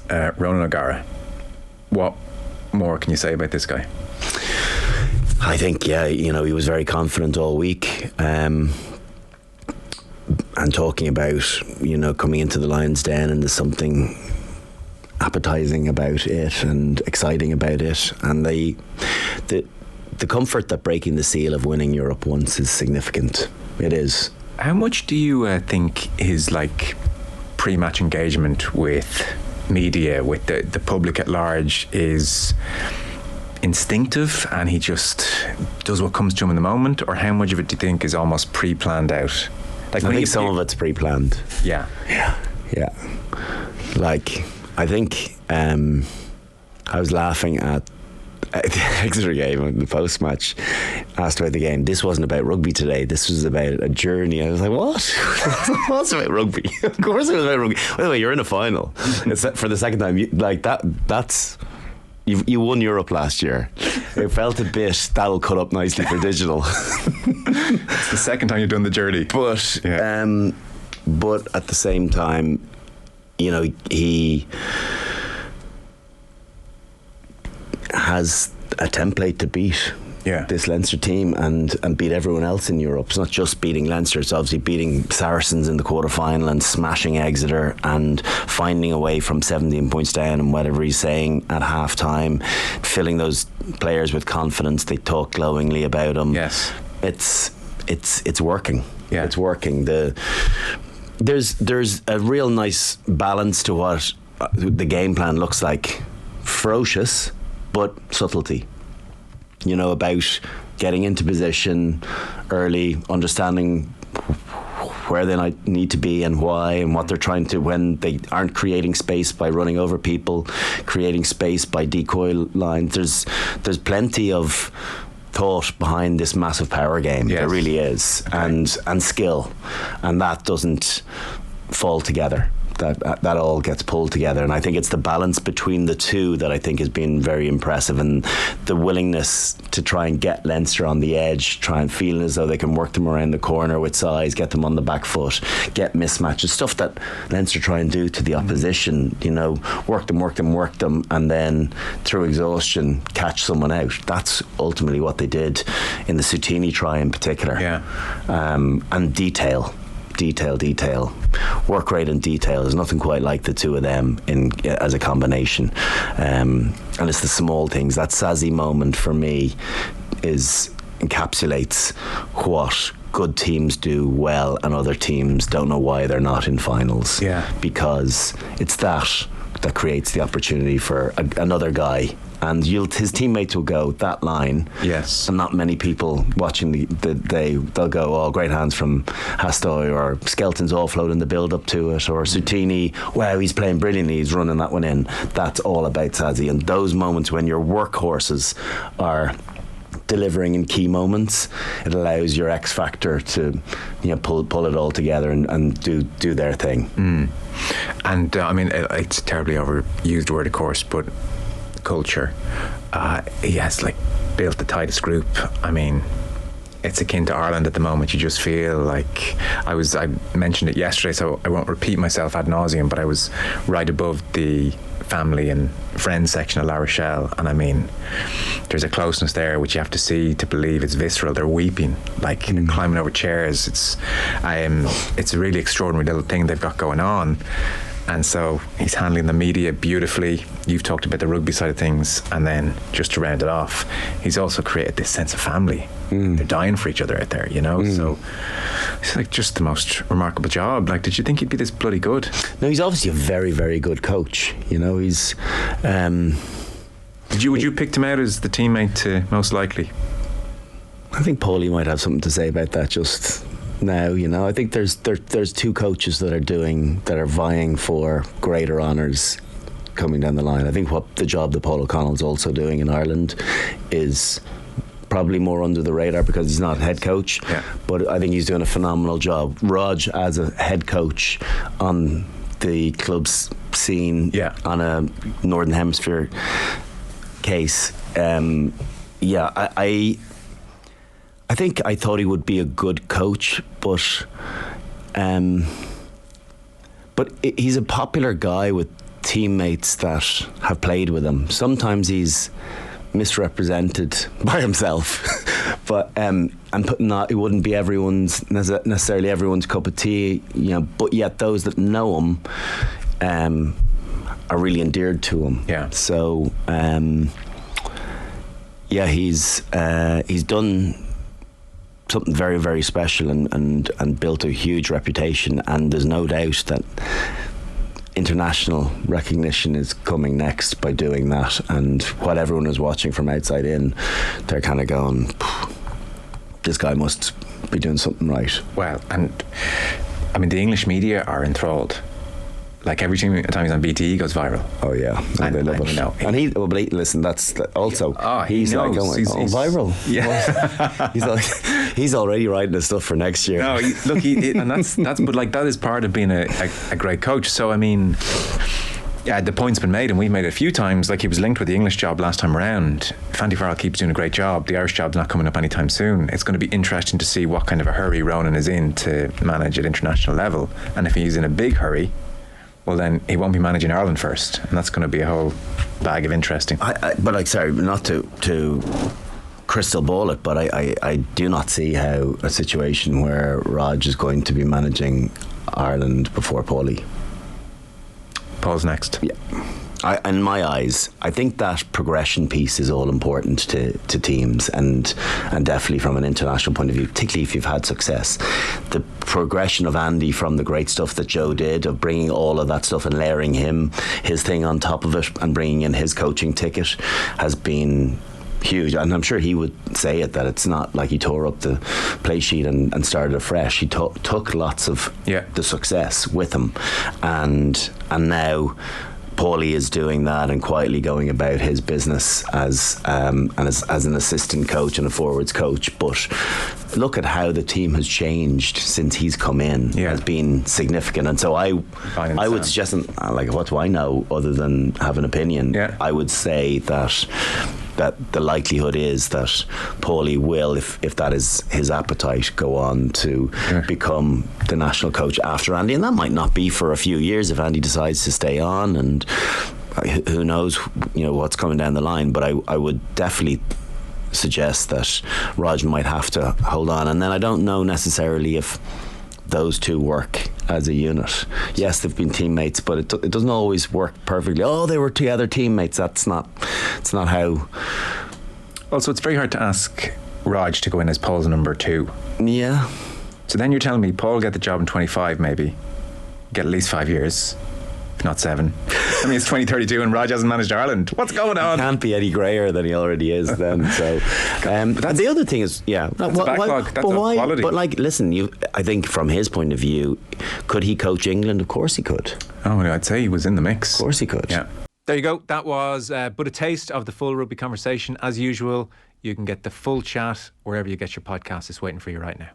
Ronan O'Gara. What more can you say about this guy? I think, he was very confident all week. And talking about, coming into the Lions' Den, and there's something appetising about it and exciting about it. And the comfort that breaking the seal of winning Europe once is significant. It is. How much do you think his pre-match engagement with media, with the public at large, is instinctive and he just does what comes to him in the moment, or how much of it do you think is almost pre-planned out? I think some of it's pre-planned. Yeah. I think I was laughing at the Exeter game in the post-match, asked about the game. This wasn't about rugby today, this was about a journey. I was like, what? What's about rugby? Of course it was about rugby. By the way, you're in a final. It's for the second time. That's you won Europe last year. It felt a bit, that'll cut up nicely for digital. It's the second time you've done the journey. But at the same time, he has a template to beat this Leinster team and beat everyone else in Europe. It's not just beating Leinster, it's obviously beating Saracens in the quarter-final and smashing Exeter and finding a way from 17 points down and whatever he's saying at half-time, filling those players with confidence. They talk glowingly about him. Yes. It's working. Yeah. It's working. There's a real nice balance to what the game plan looks like. Ferocious, but subtlety. About getting into position early, understanding where they need to be and why, and what they're trying to, when they aren't creating space by running over people, creating space by decoy lines. There's plenty of thought behind this massive power game. Yes. There really is. Okay. And skill, and that doesn't fall together. That all gets pulled together, and I think it's the balance between the two that I think has been very impressive, and the willingness to try and get Leinster on the edge, try and feel as though they can work them around the corner with size, get them on the back foot, get mismatches, stuff that Leinster try and do to the opposition. Work them, and then through exhaustion catch someone out. That's ultimately what they did in the Soutini try in particular. Yeah. And detail, work rate and detail. There's nothing quite like the two of them as a combination, and it's the small things. That Sazi moment for me encapsulates what good teams do well and other teams don't know why they're not in finals. Because it's that creates the opportunity for another guy. And his teammates will go that line. Yes. And not many people watching they'll go, oh, great hands from Hastoy, or Skelton's offload in the build up to it, or Soutini, wow, he's playing brilliantly, he's running that one in. That's all about Sazi. And those moments when your workhorses are delivering in key moments, it allows your X factor to pull it all together and do their thing. And it's a terribly overused word, of course, but culture. He has built the tightest group. It's akin to Ireland at the moment. You just feel like I mentioned it yesterday, so I won't repeat myself ad nauseum, but I was right above the family and friends section of La Rochelle, and there's a closeness there which you have to see to believe. It's visceral. They're weeping, climbing over chairs. It's a really extraordinary little thing they've got going on. And so he's handling the media beautifully. You've talked about the rugby side of things, and then just to round it off, he's also created this sense of family. They're dying for each other out there, So it's just the most remarkable job. Did you think he'd be this bloody good? No, he's obviously a very, very good coach. He's. Would you picked him out as the teammate to most likely? I think Paulie might have something to say about that just now. I think there's two coaches that are vying for greater honours coming down the line. I think what the job that Paul O'Connell's also doing in Ireland is probably more under the radar because he's not head coach, but I think he's doing a phenomenal job. Rog as a head coach on the club's scene on a Northern Hemisphere case, I think I thought he would be a good coach, but he's a popular guy with teammates that have played with him, sometimes he's misrepresented by himself, but and putting that, it wouldn't be necessarily everyone's cup of tea, but yet those that know him are really endeared to him. Yeah. So he's done something very, very special and built a huge reputation, and there's no doubt that international recognition is coming next by doing that. And what everyone is watching from outside in, they're kind of going, this guy must be doing something right. Well, and I mean, the English media are enthralled. Like every time he's on BT, he goes viral. Oh yeah, and they love it. And listen, that's also he's like going, viral. Yeah, he's already writing the stuff for next year. No, and that's but like that is part of being a great coach. So I mean, yeah, the point's been made, and we've made it a few times. Like, he was linked with the English job last time around. If Andy Farrell keeps doing a great job, the Irish job's not coming up anytime soon. It's going to be interesting to see what kind of a hurry Ronan is in to manage at international level, and if he's in a big hurry, well, then he won't be managing Ireland first, and that's going to be a whole bag of interesting. But sorry, not to crystal ball it, but I do not see how a situation where Rog is going to be managing Ireland before Paulie. Paul's next. Yeah. In my eyes, I think that progression piece is all important to teams, and definitely from an international point of view, particularly if you've had success. The progression of Andy from the great stuff that Joe did, of bringing all of that stuff and layering his thing on top of it and bringing in his coaching ticket, has been huge. And I'm sure he would say it, that it's not like he tore up the play sheet and started afresh. He took lots of the success with him, and now Paulie is doing that and quietly going about his business as an assistant coach and a forwards coach. But look at how the team has changed since he's come in. Has been significant. And so I would suggest, like, what do I know other than have an opinion? I would say that the likelihood is that Paulie will, if that is his appetite, go on to become the national coach after Andy. And that might not be for a few years if Andy decides to stay on, and who knows what's coming down the line. But I would definitely suggest that Rog might have to hold on. And then I don't know necessarily if those two work as a unit. Yes, they've been teammates, but it doesn't always work perfectly. Oh, they were together teammates. It's not how. Also, it's very hard to ask Rog to go in as Paul's number 2. Yeah. So then you're telling me Paul will get the job in 25, maybe get at least 5 years, if not 7. I mean, it's 2032 and Rog hasn't managed Ireland. What's going on? He can't be any greyer than he already is then. So the other thing is, that's a backlog. That's a quality. But like, listen, I think from his point of view, could he coach England? Of course he could. Oh, I'd say he was in the mix. Of course he could. Yeah. There you go. That was but a taste of the full rugby conversation. As usual, you can get the full chat wherever you get your podcast. It's waiting for you right now.